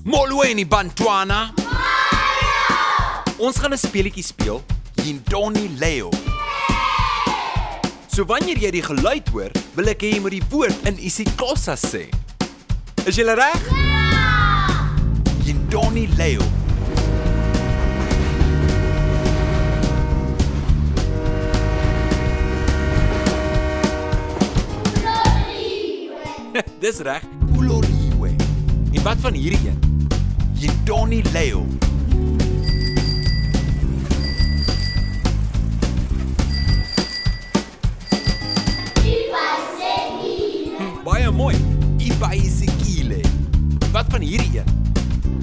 Molweni Bantwana. Ons gaan 'n speletjie speel, Yindoni Leo. So wanneer jy die geluid hoor, wil ek hê jy moet die woord in isiXhosa sê. Is julle reg? Ja! Yindoni Leo. Dis reg, Uloliwe. En wat van hierdie een? Yindoni Leo. Baie mooi. Ibaisikile. En wat van hierdie een?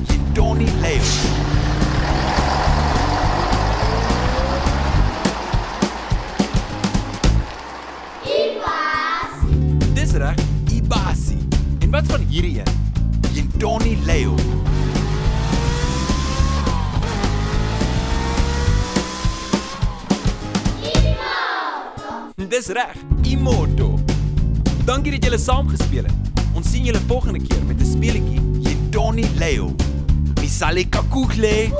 Yindoni Leo. Dis reg, Ibasi. En wat van hierdie een? Yindoni Leo. Dis reg, Imoto. Dankie dat julle saam gespeel het. Ons sien julle volgende keer met 'n speletjie Yindoni Leo. Misale kakukle.